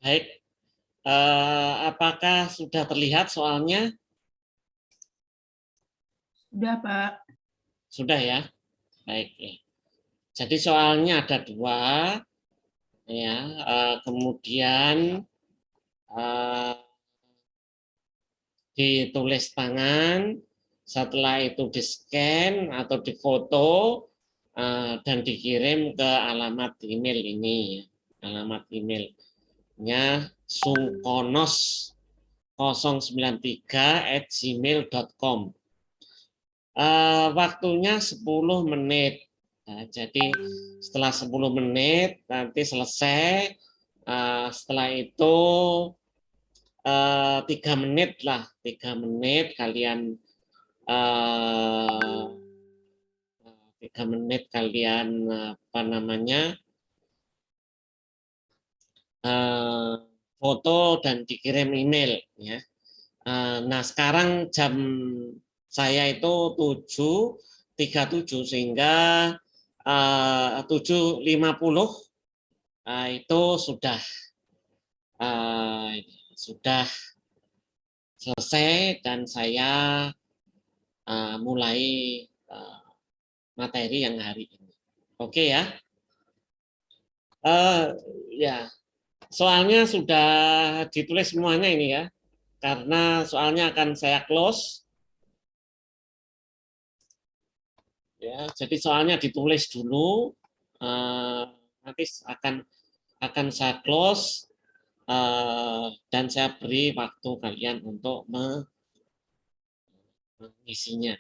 Baik, apakah sudah terlihat soalnya? Sudah, Pak. Sudah ya. Baik ya. Jadi soalnya ada dua, ya. Kemudian ditulis tangan, setelah itu di-scan atau difoto dan dikirim ke alamat email ini, alamat emailnya sungkonos093@gmail.com. Waktunya 10 menit. Nah, jadi setelah 10 menit nanti selesai. Setelah itu 3 menit lah, 3 menit kalian 3 menit kalian apa namanya foto dan dikirim email ya. Nah sekarang jam saya itu 7.37 sehingga 7.50 itu sudah selesai dan saya mulai materi yang hari ini. Oke ya. Ya, soalnya sudah ditulis semuanya ini ya. Karena soalnya akan saya close. Ya, jadi soalnya ditulis dulu. Nanti akan saya close dan saya beri waktu kalian untuk mengisinya.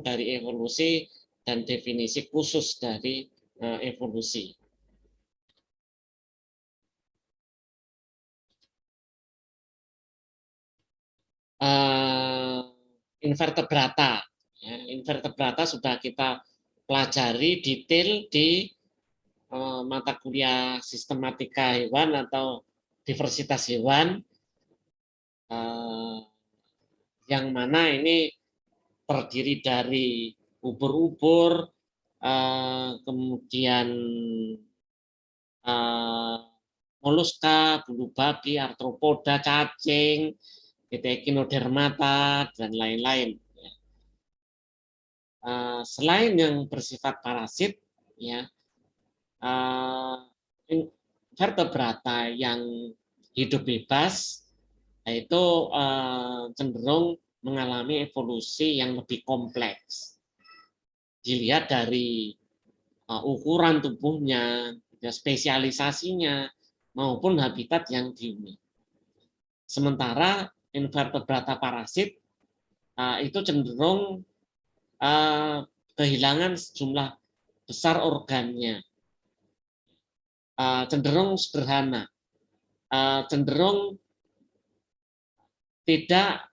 Dari evolusi dan definisi khusus dari evolusi. Invertebrata. Ya, invertebrata sudah kita pelajari detail di mata kuliah sistematika hewan atau diversitas hewan, yang mana ini terdiri dari ubur-ubur, kemudian moluska, bulu babi, arthropoda, cacing, echinodermata, dan lain-lain. Selain yang bersifat parasit, ya, vertebrata yang hidup bebas itu cenderung mengalami evolusi yang lebih kompleks. Dilihat dari ukuran tubuhnya, spesialisasinya, maupun habitat yang dihuni. Sementara invertebrata parasit itu cenderung kehilangan sejumlah besar organnya, cenderung sederhana, cenderung tidak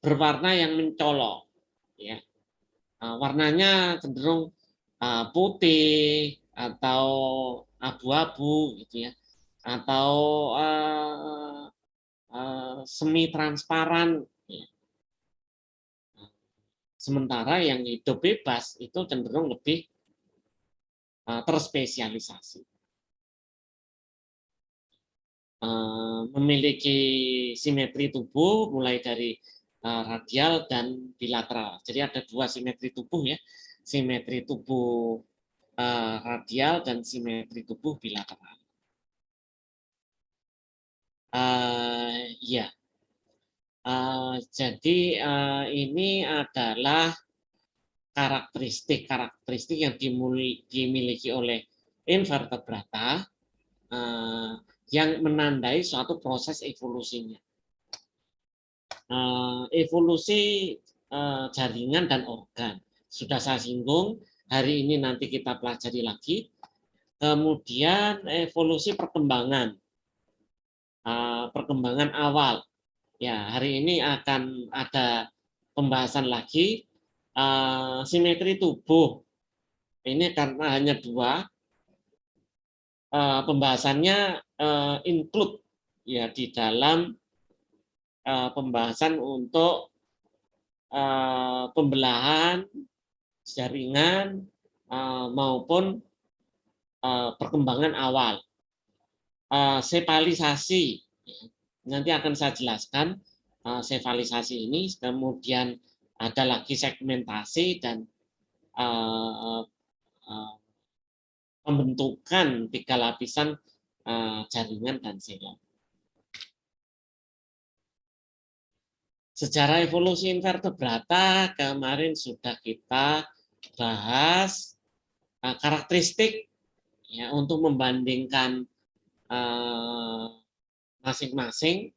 berwarna yang mencolok, ya. Warnanya cenderung putih atau abu-abu, gitu ya, atau semi transparan. Ya. Sementara yang hidup bebas itu cenderung lebih terspesialisasi. memiliki simetri tubuh mulai dari radial dan bilateral. Jadi ada dua simetri tubuh ya, simetri tubuh radial dan simetri tubuh bilateral. Ya, jadi ini adalah karakteristik yang dimiliki oleh invertebrata yang menandai suatu proses evolusinya. Evolusi jaringan dan organ sudah saya singgung, hari ini nanti kita pelajari lagi. Kemudian evolusi perkembangan awal. Ya, hari ini akan ada pembahasan lagi simetri tubuh. Ini karena hanya dua, pembahasannya include ya di dalam pembahasan untuk pembelahan jaringan maupun perkembangan awal. Sefalisasi nanti akan saya jelaskan sefalisasi ini, kemudian ada lagi segmentasi dan pembentukan 3 lapisan jaringan dan selom. Sejarah evolusi invertebrata kemarin sudah kita bahas karakteristik ya, untuk membandingkan masing-masing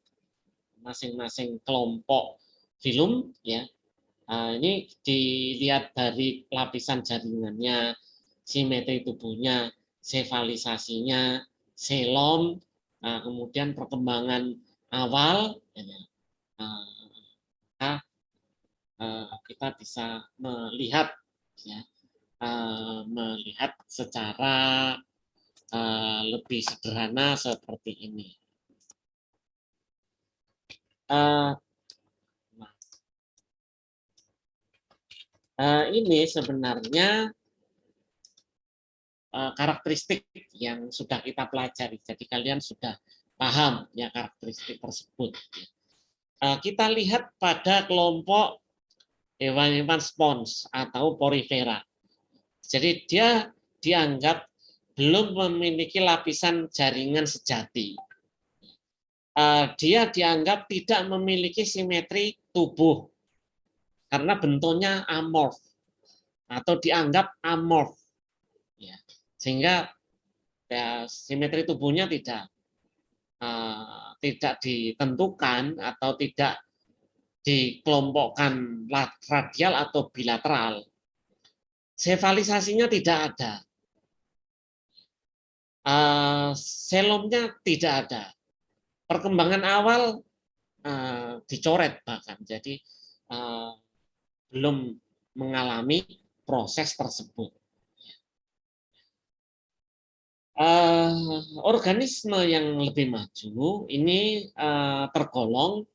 kelompok filum ya. Ini dilihat dari lapisan jaringannya, simetri tubuhnya, sefalisasinya, selom, kemudian perkembangan awal. Kita bisa melihat ya, melihat secara lebih sederhana seperti ini. Ini sebenarnya karakteristik yang sudah kita pelajari. Jadi kalian sudah paham ya karakteristik tersebut. Kita lihat pada kelompok hewan-hewan spons atau porifera. Jadi dia dianggap belum memiliki lapisan jaringan sejati. Dia dianggap tidak memiliki simetri tubuh karena bentuknya amorf atau dianggap amorf, ya. Sehingga ya, simetri tubuhnya tidak ditentukan atau tidak dikelompokkan radial atau bilateral. Sefalisasinya tidak ada. Selomnya tidak ada. Perkembangan awal dicoret bahkan. Jadi belum mengalami proses tersebut. Organisme yang lebih maju ini tergolong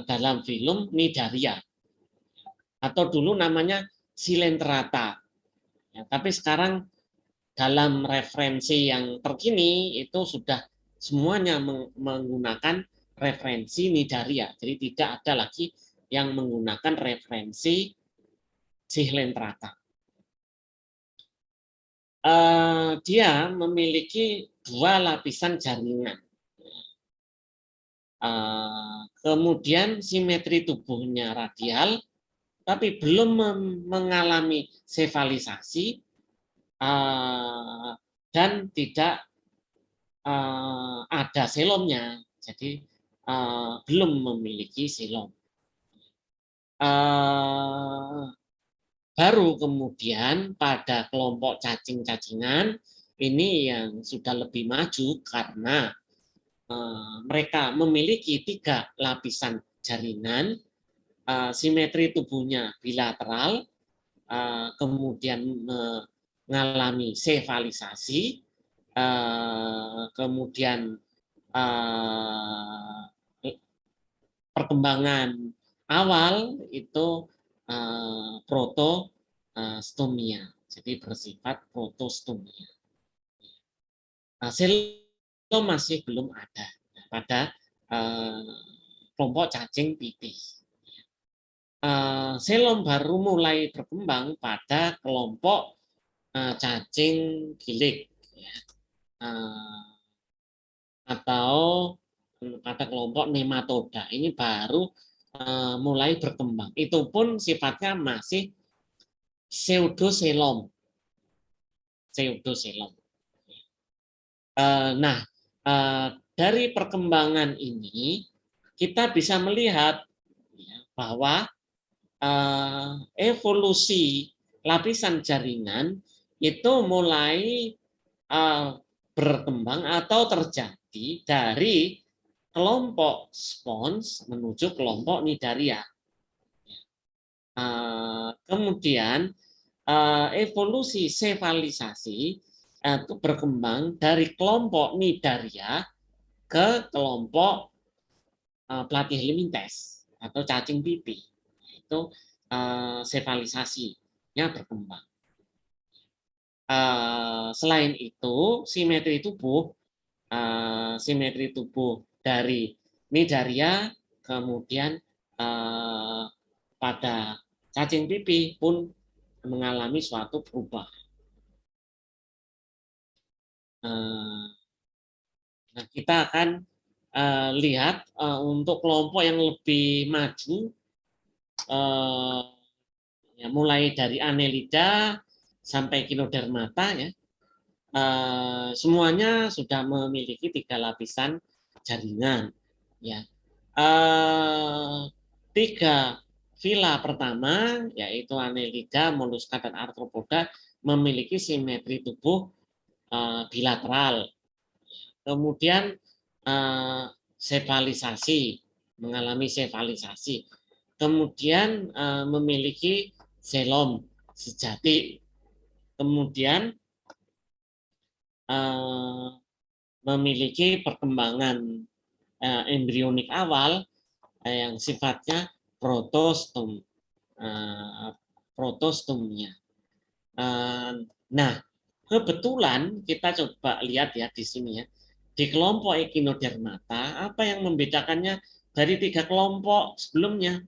dalam filum Cnidaria atau dulu namanya Coelenterata. Ya, tapi sekarang dalam referensi yang terkini itu sudah semuanya menggunakan referensi Cnidaria. Jadi tidak ada lagi yang menggunakan referensi Coelenterata. Dia memiliki 2 lapisan jaringan. Kemudian simetri tubuhnya radial, tapi belum mengalami sefalisasi dan tidak ada selomnya. Jadi belum memiliki selom. Baru kemudian pada kelompok cacing-cacingan ini yang sudah lebih maju karena mereka memiliki 3 lapisan jaringan, simetri tubuhnya bilateral, kemudian mengalami sefalisasi, kemudian perkembangan awal itu protostomia, jadi bersifat protostomia. Selom itu masih belum ada pada kelompok cacing pipih. Selom baru mulai berkembang pada kelompok cacing gilik, ya. Atau pada kelompok nematoda. Ini baru mulai berkembang. Itu pun sifatnya masih pseudoselom. Nah, dari perkembangan ini kita bisa melihat bahwa evolusi lapisan jaringan itu mulai berkembang atau terjadi dari kelompok spons menuju kelompok Cnidaria. Kemudian evolusi sefalisasi itu berkembang dari kelompok Cnidaria ke kelompok Platyhelminthes atau cacing pipih. Itu sefalisasinya berkembang. Selain itu, simetri tubuh dari Cnidaria kemudian pada cacing pipih pun mengalami suatu perubahan. Nah, kita akan lihat untuk kelompok yang lebih maju, ya, mulai dari Annelida sampai Echinodermata, ya, semuanya sudah memiliki 3 lapisan jaringan. Ya. 3 fila pertama, yaitu Annelida, Mollusca, dan Arthropoda, memiliki simetri tubuh bilateral. Kemudian sefalisasi, mengalami sefalisasi. Kemudian memiliki selom sejati. Kemudian memiliki perkembangan embrionik awal yang sifatnya protostomia. Nah, kebetulan kita coba lihat ya di sini ya. Di kelompok Echinodermata, apa yang membedakannya dari 3 kelompok sebelumnya?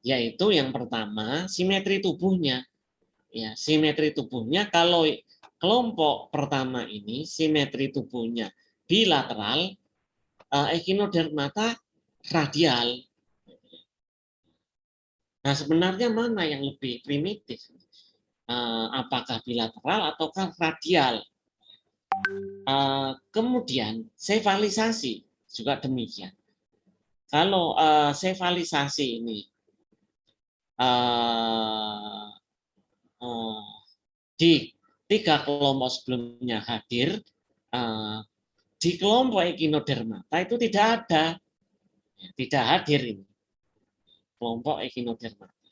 Yaitu yang pertama, simetri tubuhnya. Ya, simetri tubuhnya kalau kelompok pertama ini simetri tubuhnya bilateral, Echinodermata radial. Nah, sebenarnya mana yang lebih primitif? Apakah bilateral ataukah radial? Kemudian sefalisasi juga demikian. Kalau sefalisasi ini di 3 kelompok sebelumnya hadir, di kelompok Echinodermata itu tidak ada, tidak hadir ini kelompok Echinodermata.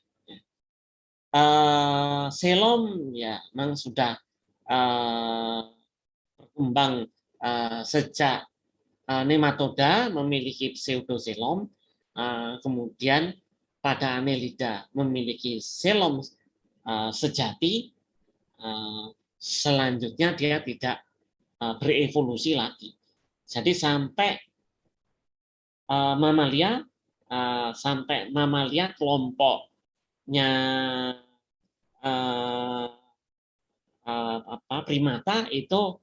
Selom ya memang sudah berkembang sejak nematoda memiliki pseudoselom, kemudian pada Annelida memiliki selom sejati, selanjutnya dia tidak berevolusi lagi. Jadi sampai mamalia kelompoknya primata itu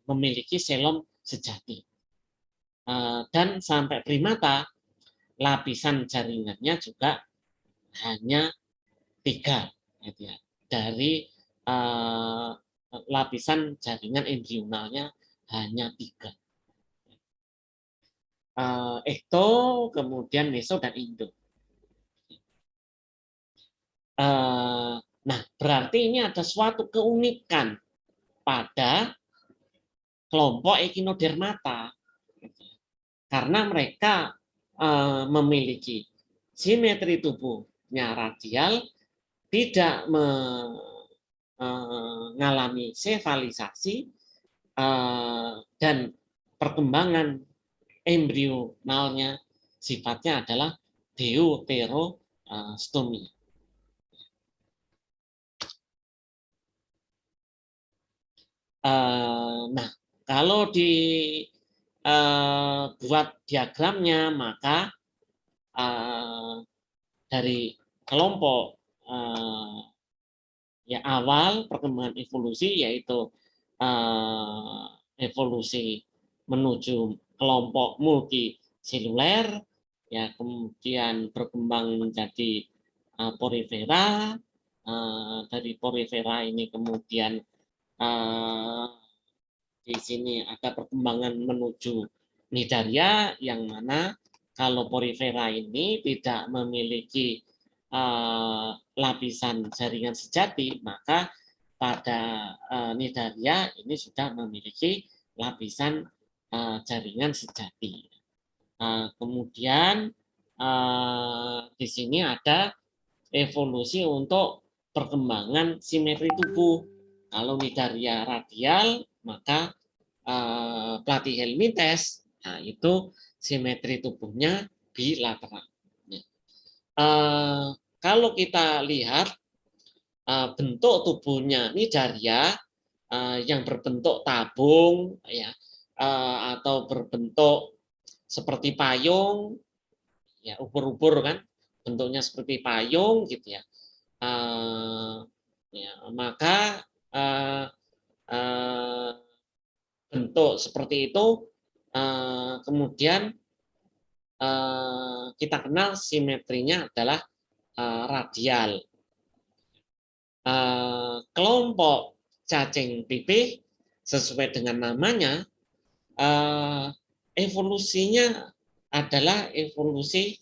memiliki selom sejati. Dan sampai primata lapisan jaringannya juga hanya 3, gitu ya. Dari lapisan jaringan embrionalnya hanya 3. Ekto, kemudian meso, dan indo. Nah, berarti ini ada suatu keunikan pada kelompok Echinodermata, karena mereka memiliki simetri tubuhnya radial, tidak mengalami sefalisasi, dan perkembangan embrionalnya sifatnya adalah deuterostomia. Nah, kalau buat diagramnya, maka dari kelompok ya awal perkembangan evolusi, yaitu evolusi menuju kelompok multiseluler, ya kemudian berkembang menjadi porifera, dari porifera ini kemudian di sini ada perkembangan menuju nidaria, yang mana kalau porifera ini tidak memiliki lapisan jaringan sejati, maka pada nidaria ini sudah memiliki lapisan jaringan sejati. Kemudian di sini ada evolusi untuk perkembangan simetri tubuh. Kalau nidaria radial, maka platyhelminthes, nah itu simetri tubuhnya bilateral. Kalau kita lihat bentuk tubuhnya nidaria yang berbentuk tabung, ya, atau berbentuk seperti payung, ya ubur-ubur kan, bentuknya seperti payung gitu ya. Ya maka bentuk seperti itu kemudian kita kenal simetrinya adalah radial. Kelompok cacing pipih sesuai dengan namanya, evolusinya adalah evolusi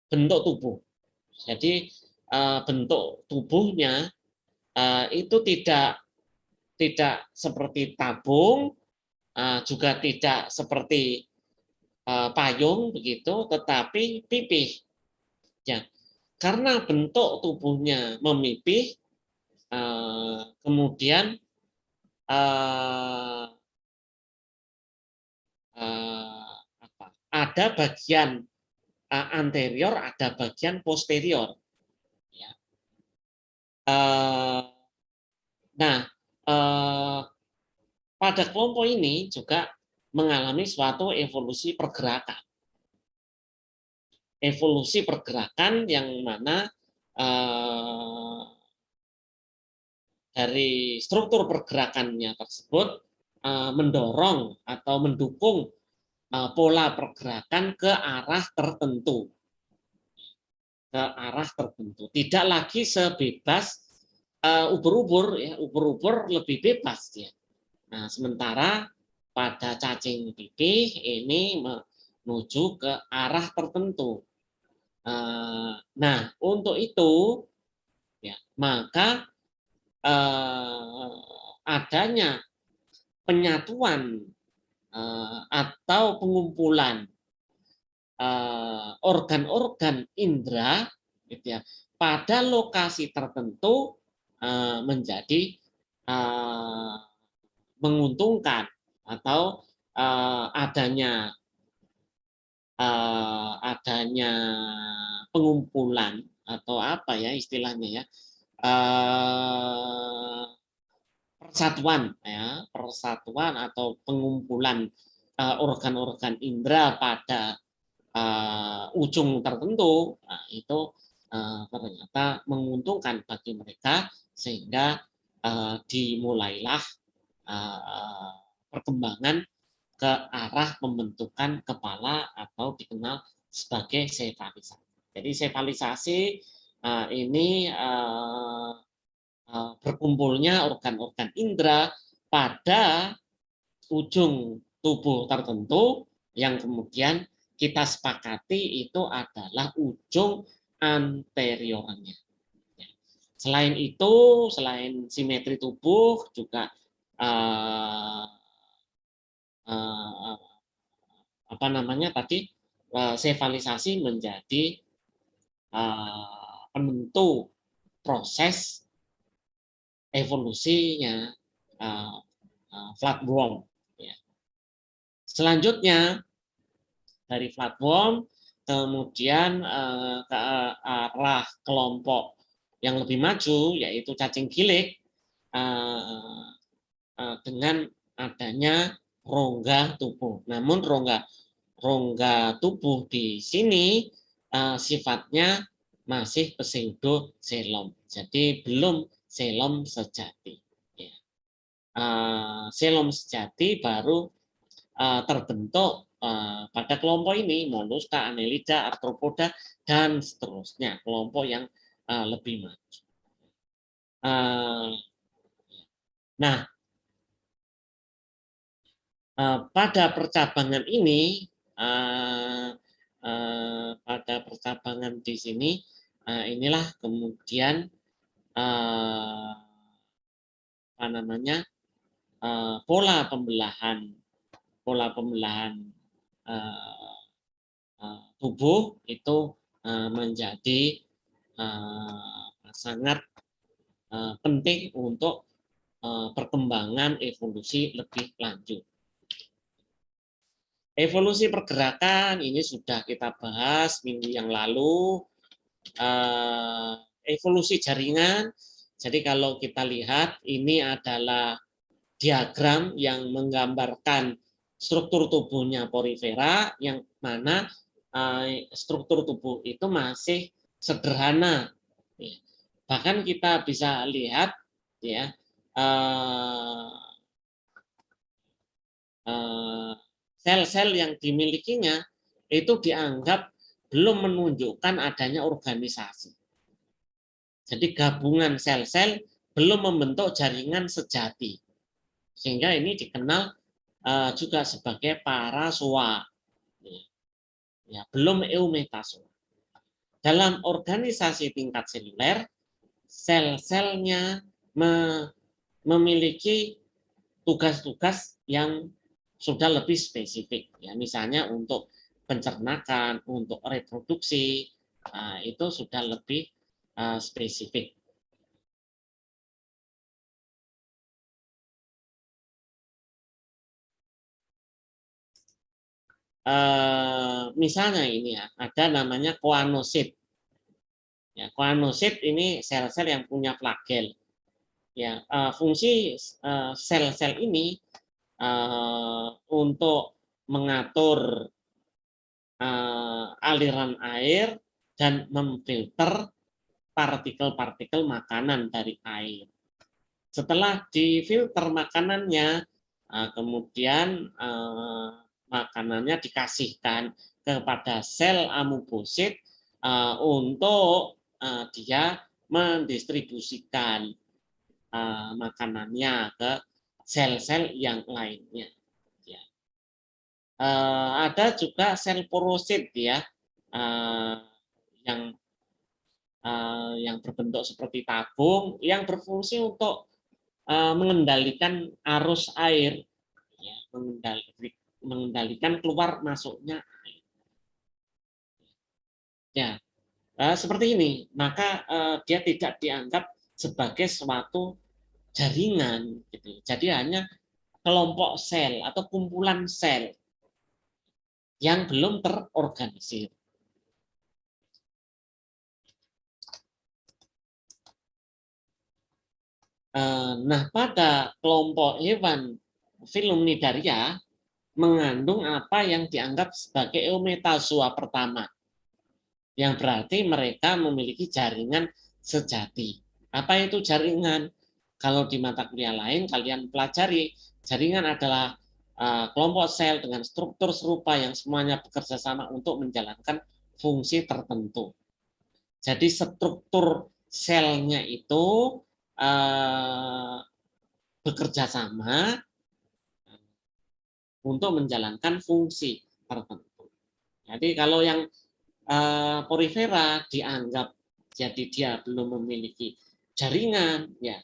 bentuk tubuh. Jadi bentuk tubuhnya itu tidak seperti tabung, juga tidak seperti payung begitu, tetapi pipih. Ya, karena bentuk tubuhnya memipih, kemudian ada bagian anterior, ada bagian posterior. Ya. Nah, pada kelompok ini juga mengalami suatu evolusi pergerakan. Evolusi pergerakan yang mana dari struktur pergerakannya tersebut mendorong atau mendukung pola pergerakan ke arah tertentu. Ke arah tertentu. Tidak lagi sebebas ubur-ubur, ya, ubur-ubur lebih bebas ya. Nah, sementara pada cacing pipih ini menuju ke arah tertentu. Nah, untuk itu ya, maka adanya penyatuan atau pengumpulan organ-organ indera gitu ya, pada lokasi tertentu menjadi menguntungkan, atau adanya pengumpulan atau apa ya istilahnya ya, persatuan ya, persatuan atau pengumpulan organ-organ indera pada ujung tertentu, nah, itu ternyata menguntungkan bagi mereka, sehingga dimulailah perkembangan ke arah pembentukan kepala atau dikenal sebagai sefalisasi. Jadi sefalisasi ini berkumpulnya organ-organ indera pada ujung tubuh tertentu yang kemudian kita sepakati itu adalah ujung anteriornya. Selain itu, selain simetri tubuh juga apa namanya tadi, sefalisasi menjadi penentu proses evolusinya flatworm. Ya. Selanjutnya dari flatworm kemudian ke arah kelompok yang lebih maju, yaitu cacing gilik dengan adanya rongga tubuh. Namun rongga tubuh di sini sifatnya masih pseudoxilom. Jadi belum xilom sejati. Ya. Xilom sejati baru terbentuk pada kelompok ini, Mollusca, Annelida, Arthropoda, dan seterusnya, kelompok yang lebih maju. Nah, pada percabangan ini, pada percabangan di sini, inilah kemudian apa namanya pola pembelahan tubuh itu menjadi sangat penting untuk perkembangan evolusi lebih lanjut. Evolusi pergerakan ini sudah kita bahas minggu yang lalu. Evolusi jaringan. Jadi kalau kita lihat ini adalah diagram yang menggambarkan struktur tubuhnya Porifera, yang mana struktur tubuh itu masih sederhana. Bahkan kita bisa lihat ya sel-sel yang dimilikinya itu dianggap belum menunjukkan adanya organisasi. Jadi gabungan sel-sel belum membentuk jaringan sejati. Sehingga ini dikenal juga sebagai parazoa. Ya, belum eumetazoa. Dalam organisasi tingkat seluler, sel-selnya memiliki tugas-tugas yang sudah lebih spesifik. Ya, misalnya untuk pencernakan, untuk reproduksi, itu sudah lebih spesifik. Misalnya ini ya, ada namanya koanosit. Ya, koanosit ini sel-sel yang punya flagel. Ya, fungsi sel-sel ini untuk mengatur aliran air dan memfilter partikel-partikel makanan dari air. Setelah difilter makanannya, kemudian makanannya dikasihkan kepada sel amoebosit untuk dia mendistribusikan makanannya ke sel-sel yang lainnya. Ya. Ada juga sel porosit ya, yang berbentuk seperti tabung yang berfungsi untuk mengendalikan arus air, ya, mengendalikan keluar masuknya air. Ya, seperti ini, maka dia tidak dianggap sebagai suatu jaringan, gitu. Jadi hanya kelompok sel atau kumpulan sel yang belum terorganisir. Nah, pada kelompok hewan filum Cnidaria mengandung apa yang dianggap sebagai eumetazoa pertama, yang berarti mereka memiliki jaringan sejati. Apa itu jaringan? Kalau di mata kuliah lain kalian pelajari, jaringan adalah kelompok sel dengan struktur serupa yang semuanya bekerja sama untuk menjalankan fungsi tertentu. Jadi struktur selnya itu bekerja sama untuk menjalankan fungsi tertentu. Jadi kalau yang Porifera dianggap jadi dia belum memiliki jaringan, ya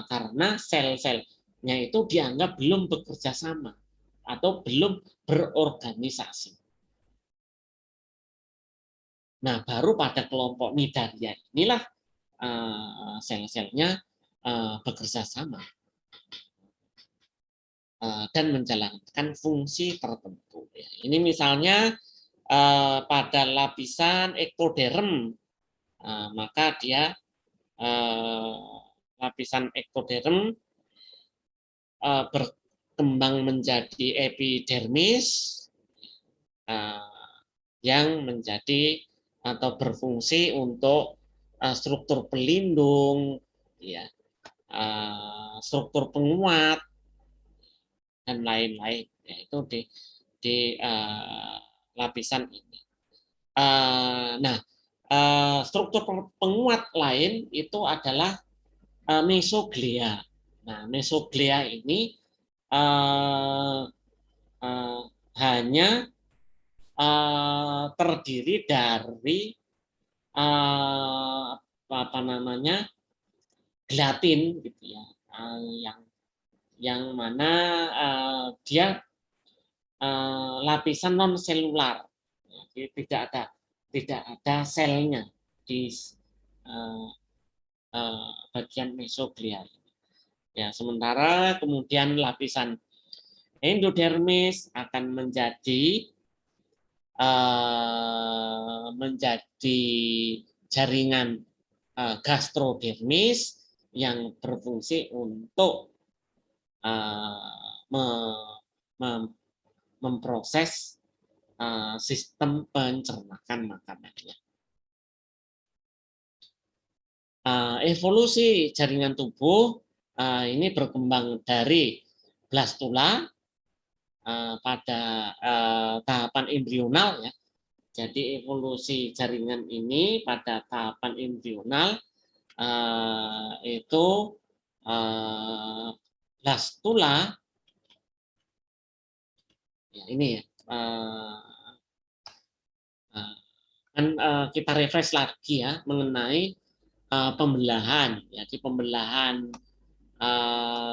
karena sel-selnya itu dianggap belum bekerja sama atau belum berorganisasi. Nah, baru pada kelompok Cnidaria inilah sel-selnya bekerja sama dan menjalankan fungsi tertentu. Ini misalnya pada lapisan ektoderm, maka dia lapisan ektoderm berkembang menjadi epidermis yang menjadi atau berfungsi untuk struktur pelindung, ya, struktur penguat dan lain-lain, yaitu di lapisan ini. Nah, struktur penguat lain itu adalah mesoglea. Nah, mesoglea ini hanya terdiri dari apa namanya, gelatin gitu ya, yang mana dia lapisan non selular, tidak ada selnya di bagian mesoglea. Ya, sementara kemudian lapisan endodermis akan menjadi jaringan gastrodermis yang berfungsi untuk memproses sistem pencernaan makanannya. Evolusi jaringan tubuh ini berkembang dari blastula pada tahapan embrional, ya. Jadi evolusi jaringan ini pada tahapan embrional itu blastula, ya ini ya, kan kita refresh lagi ya mengenai pembelahan. Jadi pembelahan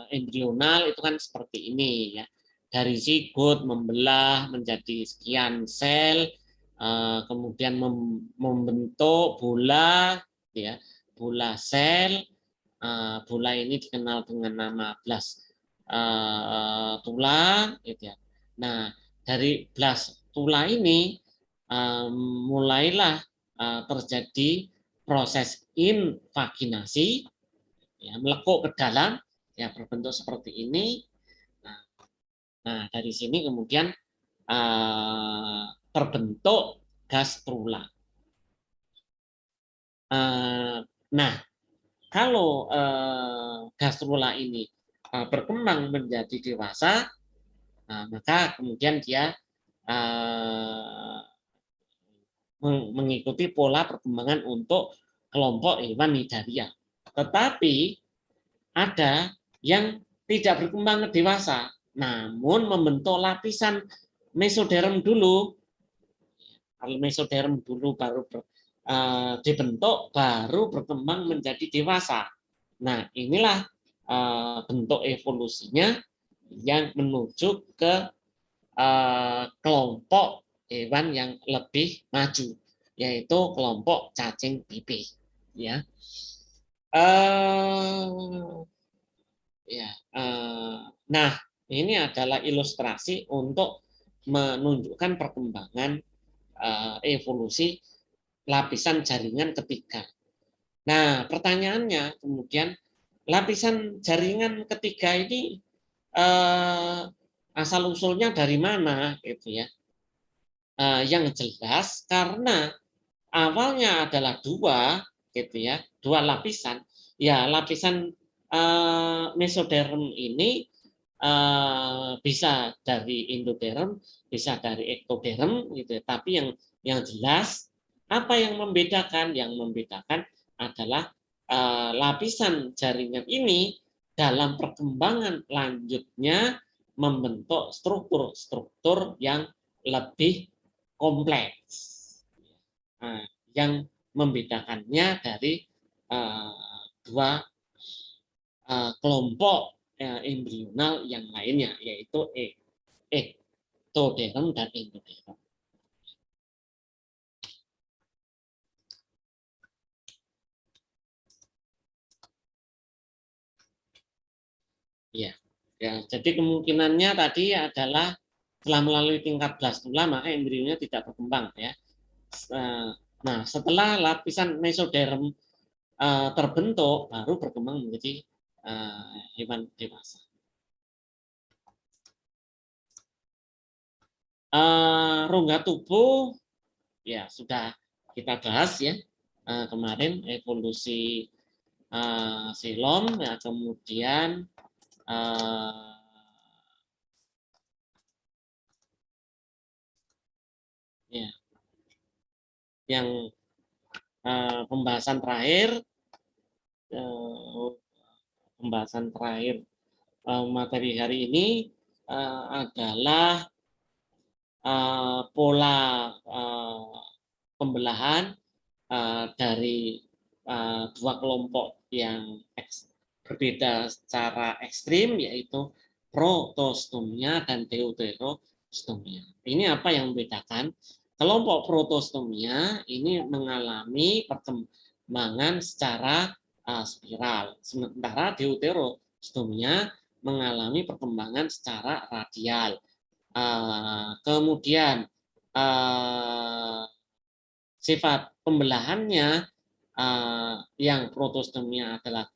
embrional itu kan seperti ini ya, dari zigot membelah menjadi sekian sel, kemudian membentuk bola, ya, bola sel. Bola ini dikenal dengan nama blastula, gitu ya. Nah, dari blastula ini mulailah terjadi proses invaginasi, ya, melekuk ke dalam, ya, berbentuk seperti ini. Nah, dari sini kemudian terbentuk gastrula. Nah, kalau gastrula ini berkembang menjadi dewasa, maka kemudian dia mengikuti pola perkembangan untuk kelompok hewan nidaria. Tetapi ada yang tidak berkembang ke dewasa, namun membentuk lapisan mesoderm dulu. Kalau mesoderm dulu baru dibentuk, baru berkembang menjadi dewasa. Nah, inilah bentuk evolusinya yang menuju ke kelompok hewan yang lebih maju, yaitu kelompok cacing pipih. Ya. Nah, ini adalah ilustrasi untuk menunjukkan perkembangan evolusi lapisan jaringan ketiga. Nah, pertanyaannya kemudian, lapisan jaringan ketiga ini asal usulnya dari mana, gitu ya? Yang jelas karena awalnya adalah dua, gitu ya, dua lapisan. Ya, lapisan mesoderm ini bisa dari endoderm, bisa dari ektoderm, gitu. Tapi yang jelas apa yang membedakan? Yang membedakan adalah lapisan jaringan ini dalam perkembangan lanjutnya membentuk struktur-struktur yang lebih kompleks. Yang membedakannya dari dua kelompok embrional yang lainnya, yaitu ektoderm dan endoderm. Ya, jadi kemungkinannya tadi adalah setelah melalui tingkat blastula maka embrionya tidak berkembang, ya. Nah, setelah lapisan mesoderm terbentuk, baru berkembang menjadi hewan dewasa. Rongga tubuh ya sudah kita bahas ya kemarin, evolusi silom ya, kemudian ya yang pembahasan terakhir materi hari ini adalah pola pembelahan dari dua kelompok yang berbeda secara ekstrim, yaitu protostomia dan deuterostomia. Ini apa yang membedakan? Kelompok protostomia ini mengalami perkembangan secara spiral, sementara deuterostomia mengalami perkembangan secara radial. Kemudian sifat pembelahannya yang protostomia adalah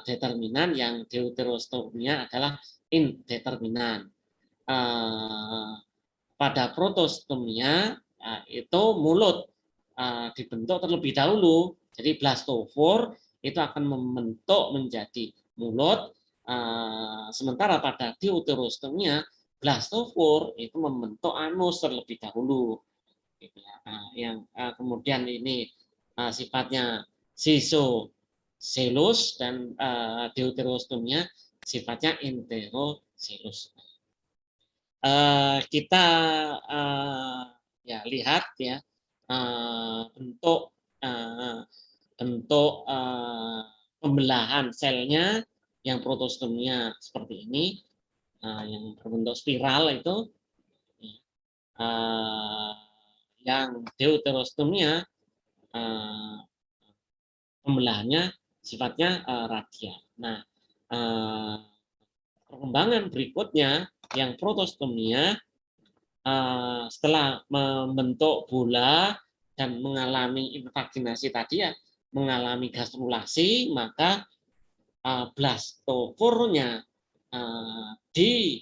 determinan, yang deuterostomia adalah indeterminan. Pada protostomia itu mulut dibentuk terlebih dahulu, jadi blastofor itu akan membentuk menjadi mulut, sementara pada deuterostomia blastofor itu membentuk anus terlebih dahulu. Yang kemudian ini sifatnya sisoselus dan deuterostomia sifatnya enteroselus. Kita ya lihat ya bentuk pembelahan selnya. Yang protostomia seperti ini, yang berbentuk spiral itu, yang deuterostomia pembelahannya sifatnya radial. Nah, perkembangan berikutnya yang protostomia setelah membentuk bola dan mengalami invaginasi tadi ya, mengalami gastrulasi, maka blastofornya di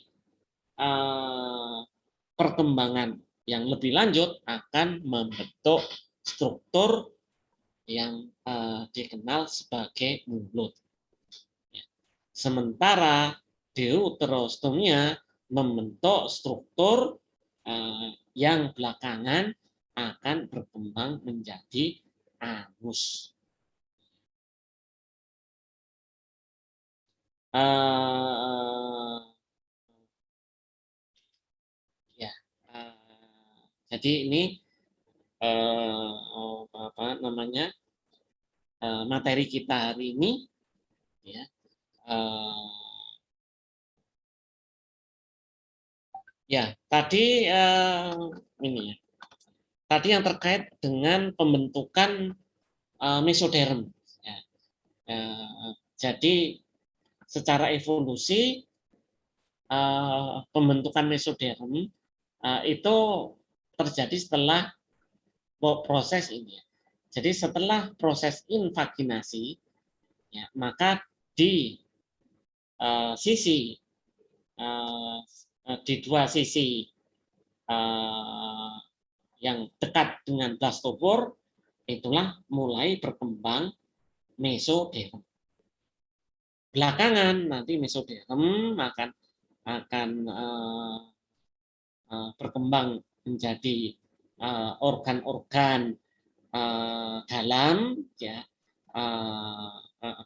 perkembangan yang lebih lanjut akan membentuk struktur yang dikenal sebagai mulut. Sementara deuterostomia membentuk struktur yang belakangan akan berkembang menjadi anus. Jadi ini materi kita hari ini ya. Ya, tadi ini ya. Tadi yang terkait dengan pembentukan mesoderm. Ya. Jadi secara evolusi pembentukan mesoderm itu terjadi setelah proses ini. Jadi setelah proses invaginasi, ya, maka di di dua sisi yang dekat dengan blastofor, itulah mulai berkembang mesoderm. Belakangan nanti mesoderm akan berkembang menjadi organ-organ dalam ya,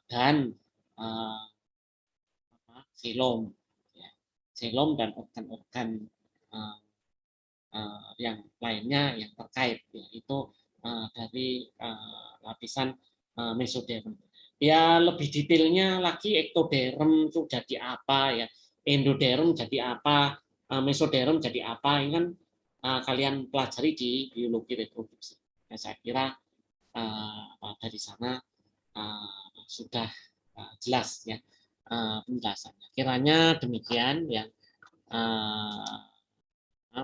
dan silom ya. Silom dan organ-organ yang lainnya yang terkait, yaitu dari lapisan mesoderm. Ya lebih detailnya lagi, ektoderm itu jadi apa ya, endoderm jadi apa, mesoderm jadi apa, ini kan kalian pelajari di biologi reproduksi. Ya, saya kira dari sana sudah jelas ya penjelasannya. Kiranya demikian yang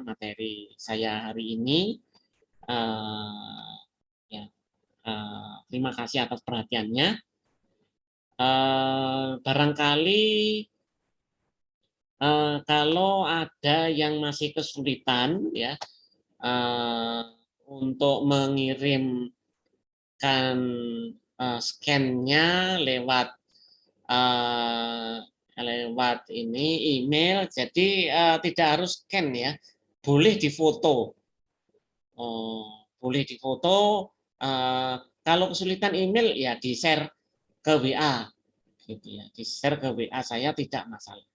materi saya hari ini. Ya, terima kasih atas perhatiannya. Barangkali Kalau ada yang masih kesulitan ya untuk mengirimkan scan-nya lewat ini email, jadi tidak harus scan ya, boleh difoto. Boleh difoto. Kalau kesulitan email ya di-share ke WA, gitu ya, di-share ke WA saya tidak masalah.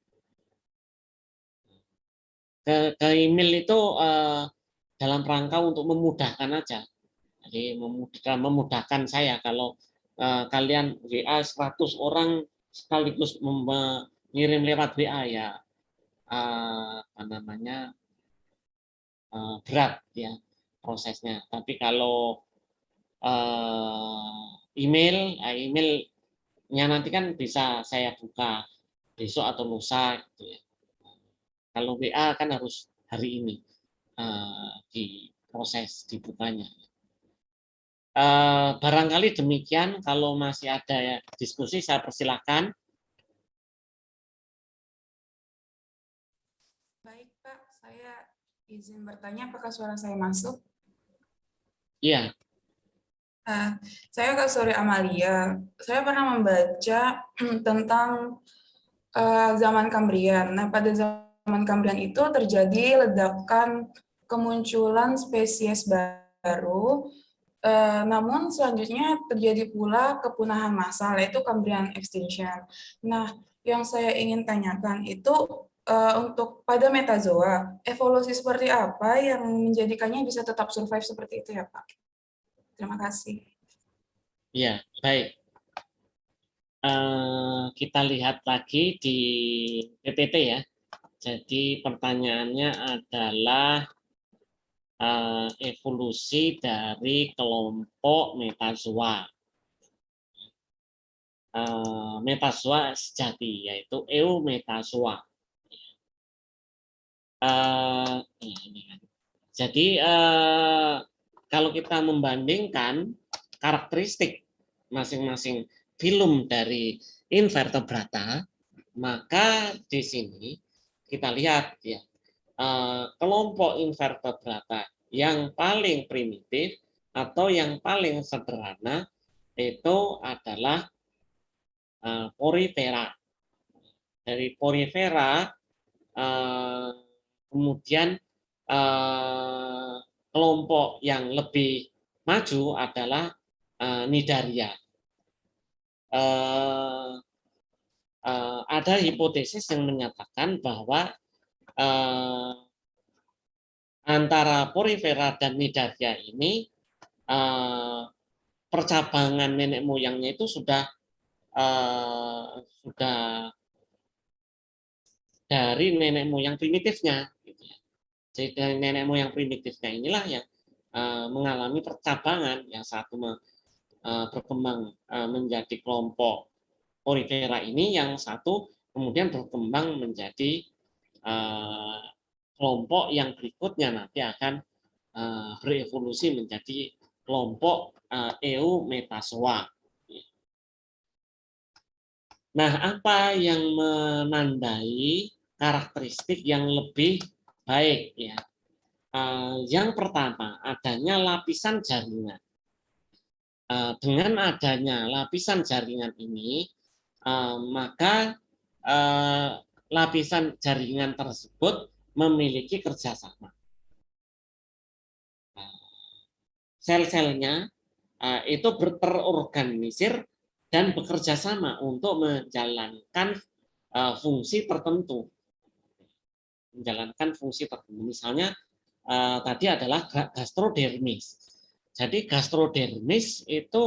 Ke email itu dalam rangka untuk memudahkan aja. Jadi memudahkan saya kalau kalian WA 100 orang sekaligus mengirim lewat WA ya apa namanya berat ya prosesnya. Tapi kalau emailnya nanti kan bisa saya buka besok atau lusa gitu ya. Kalau WA kan harus hari ini diproses dibukanya. Barangkali demikian. Kalau masih ada ya, diskusi saya persilahkan. Baik Pak, saya izin bertanya apakah suara saya masuk? Iya. Saya Kak Sore Amalia. Saya pernah membaca tentang zaman Kambrian. Nah, pada zaman Kambrian itu terjadi ledakan kemunculan spesies baru, namun selanjutnya terjadi pula kepunahan massal, yaitu Cambrian extinction. Nah, yang saya ingin tanyakan itu untuk pada metazoa, evolusi seperti apa yang menjadikannya bisa tetap survive seperti itu ya Pak? Terima kasih. Iya, baik. Kita lihat lagi di PPT ya. Jadi pertanyaannya adalah evolusi dari kelompok metazoa. Metazoa sejati, yaitu eumetazoa. Jadi kalau kita membandingkan karakteristik masing-masing filum dari invertebrata, maka di sini kita lihat ya kelompok invertebrata yang paling primitif atau yang paling sederhana itu adalah Porifera. Dari Porifera kemudian kelompok yang lebih maju adalah Nidaria. Ada hipotesis yang menyatakan bahwa antara Porifera dan Nidaria ini percabangan nenek moyangnya itu sudah dari nenek moyang primitifnya. Jadi dari nenek moyang primitifnya inilah yang mengalami percabangan, yang satu berkembang menjadi kelompok Porifera ini, yang satu kemudian berkembang menjadi kelompok yang berikutnya nanti akan berevolusi menjadi kelompok Eumetazoa. Nah, apa yang menandai karakteristik yang lebih baik ya? Yang pertama, adanya lapisan jaringan. Dengan adanya lapisan jaringan ini, maka lapisan jaringan tersebut memiliki kerjasama. Sel-selnya itu terorganisir dan bekerja sama untuk menjalankan fungsi tertentu. Misalnya tadi adalah gastrodermis. Jadi gastrodermis itu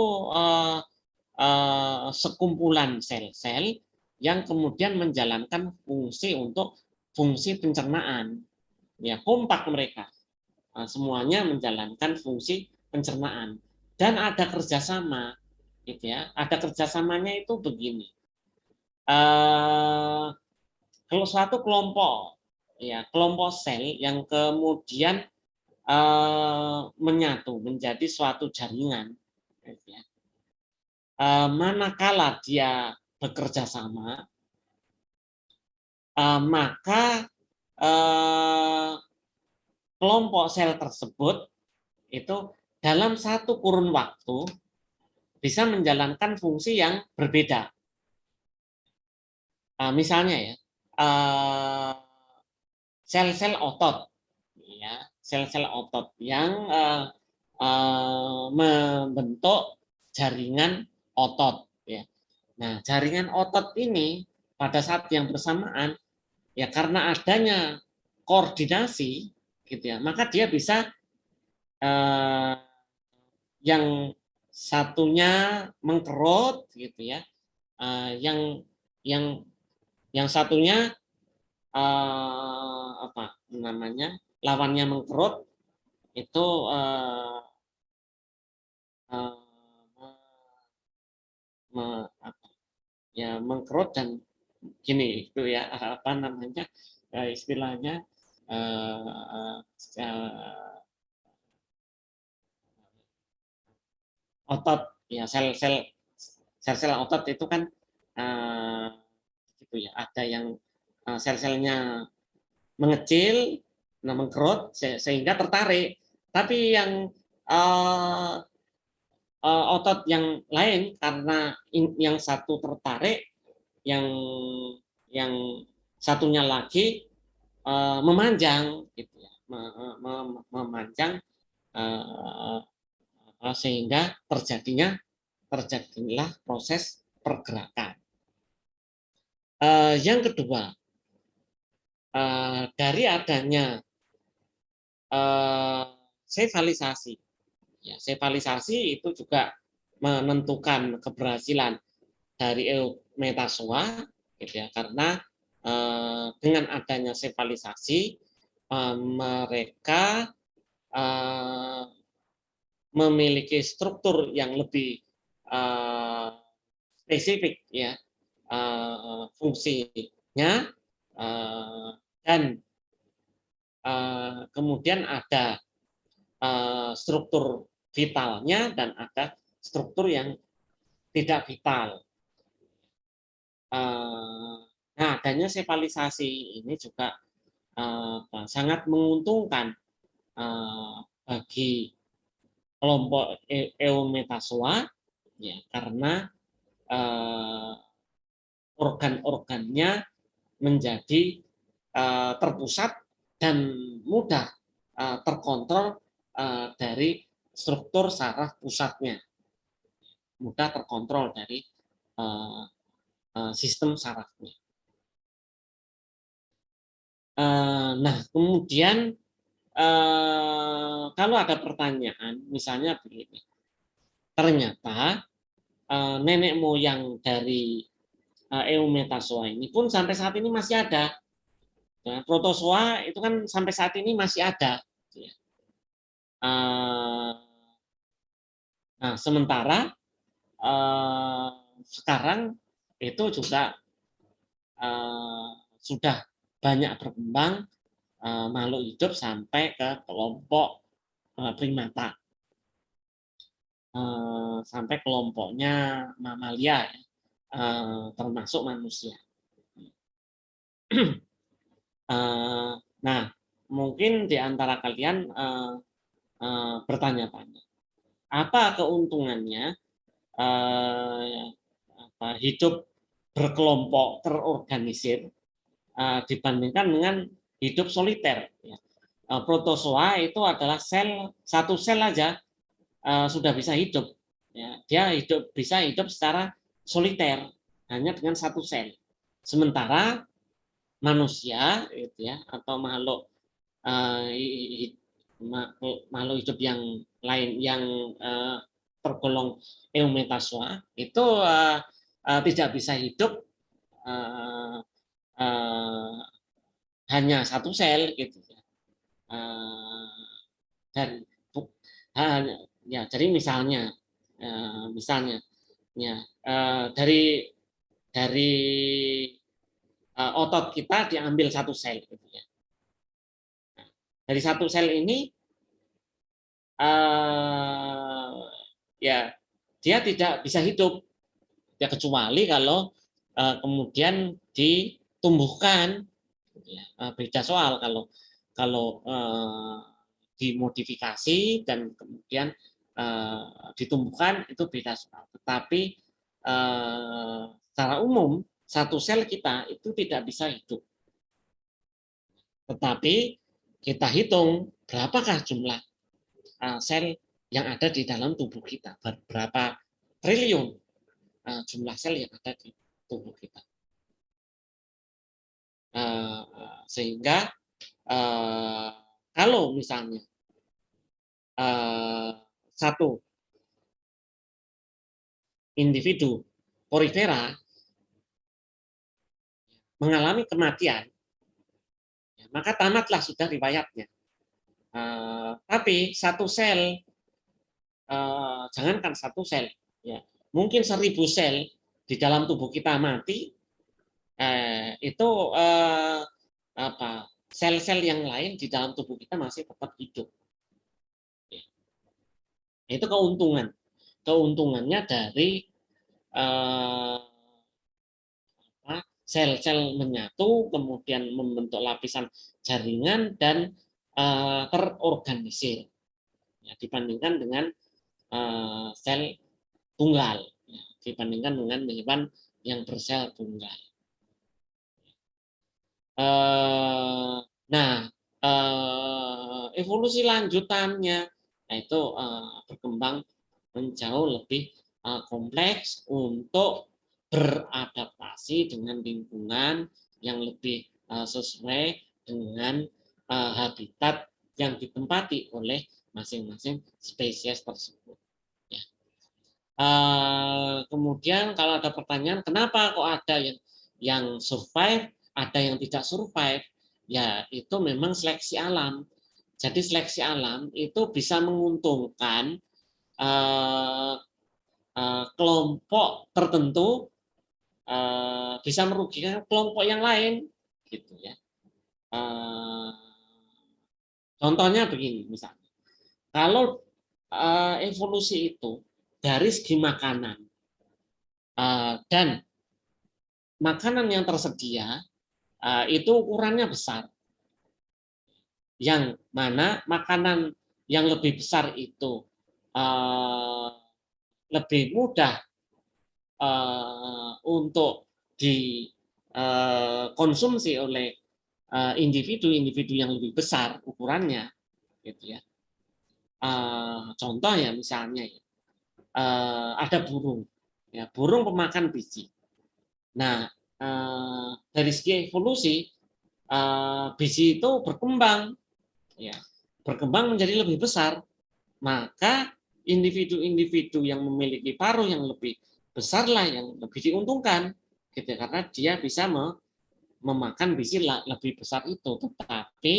sekumpulan sel-sel yang kemudian menjalankan fungsi untuk fungsi pencernaan. Ya, kompak mereka. Semuanya menjalankan fungsi pencernaan dan ada kerjasama, gitu ya. Ada kerjasamanya itu begini. Kalau suatu kelompok, ya kelompok sel yang kemudian menyatu menjadi suatu jaringan, gitu ya. Manakala dia bekerja sama, maka kelompok sel tersebut itu dalam satu kurun waktu bisa menjalankan fungsi yang berbeda. Misalnya ya, sel-sel otot, ya, sel-sel otot yang membentuk jaringan otot. Ya. Nah, jaringan otot ini pada saat yang bersamaan, ya karena adanya koordinasi, gitu ya, maka dia bisa yang satunya mengkerut, gitu ya, yang yang yang satunya apa namanya lawannya mengkerut itu apa, ya mengkerut dan gini itu ya apa namanya istilahnya otot ya sel-sel otot itu kan gitu ya ada yang sel-selnya mengecil, mengkerut sehingga tertarik. Tapi yang otot yang lain karena yang satu tertarik, yang satunya lagi memanjang, gitu ya, memanjang sehingga terjadilah proses pergerakan. Yang kedua, dari adanya sefalisasi. Ya, sefalisasi itu juga menentukan keberhasilan dari eumetazoa, gitu ya, karena dengan adanya sefalisasi mereka memiliki struktur yang lebih spesifik, ya, fungsinya, dan kemudian ada struktur vitalnya dan ada struktur yang tidak vital. Nah, adanya sefalisasi ini juga sangat menguntungkan bagi kelompok eumetazoa, ya, karena organ-organnya menjadi terpusat dan mudah terkontrol dari struktur saraf pusatnya, mudah terkontrol dari sistem sarafnya. Nah, kemudian kalau ada pertanyaan, misalnya begini, ternyata nenek moyang dari eumetazoa ini pun sampai saat ini masih ada. Nah, protozoa itu kan sampai saat ini masih ada. Nah, sementara sekarang itu juga sudah banyak berkembang makhluk hidup sampai ke kelompok primata, sampai kelompoknya mamalia, ya, termasuk manusia. Nah, mungkin di antara kalian bertanya-tanya, apa keuntungannya hidup berkelompok terorganisir dibandingkan dengan hidup soliter? Protozoa itu adalah satu sel aja sudah bisa hidup. Dia bisa hidup secara soliter hanya dengan satu sel. Sementara manusia, gitu ya, atau makhluk hidup yang lain yang tergolong eumetazoa itu tidak bisa hidup hanya satu sel, gitu ya. Dan ya, jadi misalnya ya, dari otot kita diambil satu sel, gitu ya. Nah, dari satu sel ini ya dia tidak bisa hidup, ya kecuali kalau kemudian tumbuhkan, beda soal kalau dimodifikasi dan kemudian ditumbuhkan itu beda soal. Tetapi secara umum satu sel kita itu tidak bisa hidup. Tetapi kita hitung berapakah jumlah sel yang ada di dalam tubuh kita, berapa triliun jumlah sel yang ada di tubuh kita. Sehingga kalau misalnya satu individu porifera mengalami kematian, maka tamatlah sudah riwayatnya. Tapi satu sel, jangankan satu sel, ya, mungkin 1000 sel di dalam tubuh kita mati, itu sel-sel yang lain di dalam tubuh kita masih tetap hidup. Itu keuntungannya dari sel-sel menyatu, kemudian membentuk lapisan jaringan dan terorganisir, ya, dibandingkan dengan sel tunggal, ya, dibandingkan dengan hewan yang bersel tunggal. Nah, evolusi lanjutannya itu berkembang menjauh lebih kompleks untuk beradaptasi dengan lingkungan yang lebih sesuai dengan habitat yang ditempati oleh masing-masing spesies tersebut. Ya. Kemudian kalau ada pertanyaan, kenapa kok ada yang survive, ada yang tidak survive? Ya, itu memang seleksi alam. Jadi seleksi alam itu bisa menguntungkan kelompok tertentu, bisa merugikan kelompok yang lain, gitu ya. Contohnya begini, misalnya, kalau evolusi itu dari segi makanan dan makanan yang tersedia itu ukurannya besar, yang mana makanan yang lebih besar itu lebih mudah untuk dikonsumsi oleh individu-individu yang lebih besar ukurannya, gitu ya. Contoh ya, misalnya ada burung, ya, burung pemakan biji. Nah, dari segi evolusi biji itu berkembang, ya, berkembang menjadi lebih besar, maka individu-individu yang memiliki paruh yang lebih besar lah yang lebih diuntungkan, gitu, karena dia bisa memakan biji lebih besar itu. Tetapi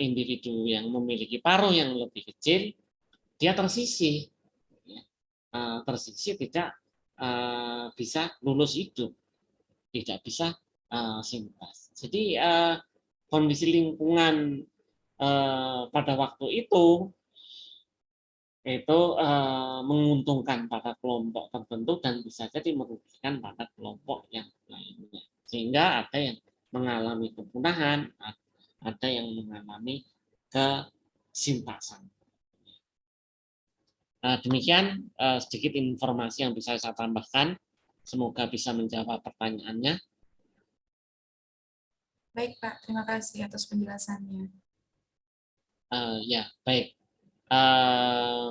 individu yang memiliki paruh yang lebih kecil, dia tersisih, ya, tersisih, tidak bisa lulus hidup, tidak bisa sintas. Jadi kondisi lingkungan pada waktu itu menguntungkan pada kelompok tertentu dan bisa jadi merugikan pada kelompok yang lainnya. Sehingga ada yang mengalami kepunahan, ada yang mengalami kesintasan. Demikian sedikit informasi yang bisa saya tambahkan. Semoga bisa menjawab pertanyaannya. Baik, Pak. Terima kasih atas penjelasannya. Ya, baik.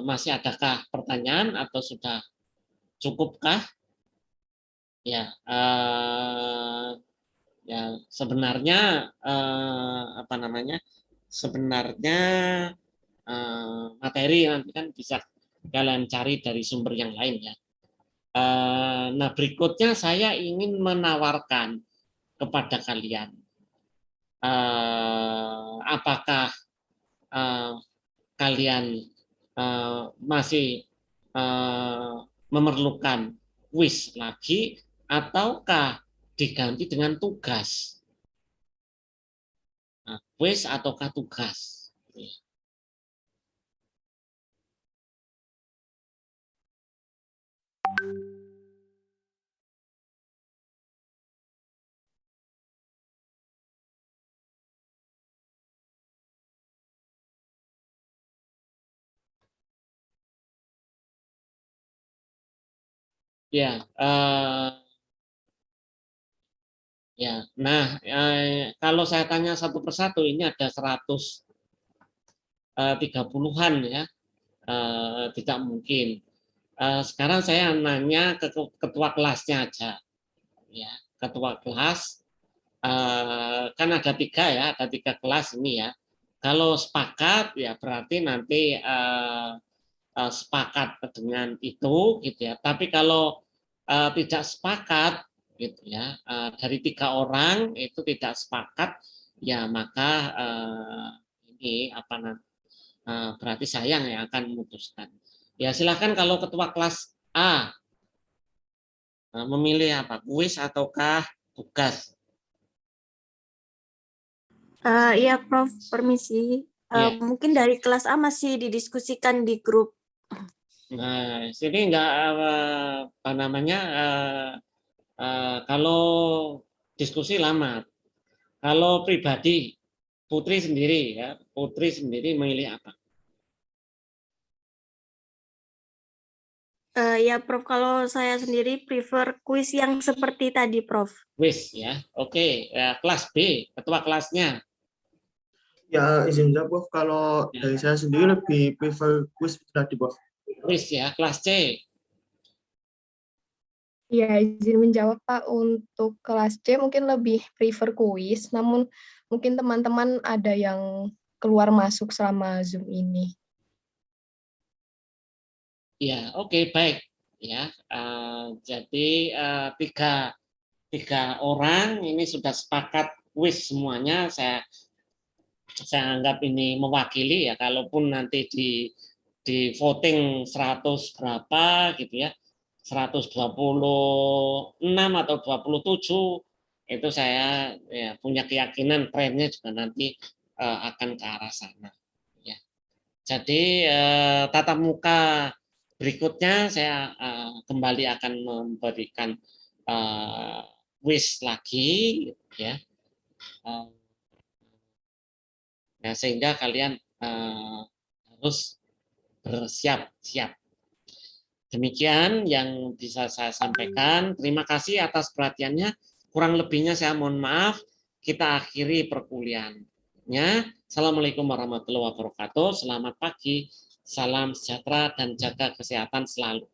Masih adakah pertanyaan atau sudah cukupkah? Ya, ya sebenarnya apa namanya? Sebenarnya materi nanti kan bisa kalian cari dari sumber yang lain ya. Nah, berikutnya saya ingin menawarkan kepada kalian, apakah kalian masih memerlukan kuis lagi ataukah diganti dengan tugas? Kuis ataukah tugas? Ya, ya. Nah, kalau saya tanya satu persatu, ini ada 130-an ya, tidak mungkin. Sekarang saya nanya ke ketua kelasnya aja, ya. Ketua kelas kan ada 3 ya, ada 3 kelas ini ya. Kalau sepakat ya berarti nanti sepakat dengan itu, gitu ya. Tapi kalau tidak sepakat, gitu ya, dari 3 orang itu tidak sepakat, ya maka ini apa namanya? Berarti saya yang akan memutuskan. Ya silakan kalau ketua kelas A memilih apa, kuis ataukah tugas? Iya, Prof. Permisi. Iya. Mungkin dari kelas A masih didiskusikan di grup. Nah, sini enggak apa namanya kalau diskusi lama. Kalau pribadi Putri sendiri ya, Putri sendiri memilih apa? Ya, Prof. Kalau saya sendiri prefer kuis yang seperti tadi, Prof. Wis ya. Oke, ya, kelas B, ketua kelasnya. Ya, izin jawab, Prof. Kalau Ya. dari saya sendiri lebih prefer kuis tadi, Prof. Wis ya, kelas C. Ya, izin menjawab Pak, untuk kelas C mungkin lebih prefer kuis, namun mungkin teman-teman ada yang keluar masuk selama Zoom ini. Ya, oke, baik. Ya, jadi tiga orang ini sudah sepakat wis semuanya. Saya anggap ini mewakili ya, kalaupun nanti di voting 100 berapa gitu ya, 126 atau 27, itu saya ya, punya keyakinan trennya juga nanti akan ke arah sana ya. Jadi tatap muka berikutnya saya kembali akan memberikan wish lagi ya. Nah, sehingga kalian harus bersiap-siap. Demikian yang bisa saya sampaikan. Terima kasih atas perhatiannya. Kurang lebihnya saya mohon maaf. Kita akhiri perkuliahannya. Assalamualaikum warahmatullahi wabarakatuh. Selamat pagi. Salam sejahtera dan jaga kesehatan selalu.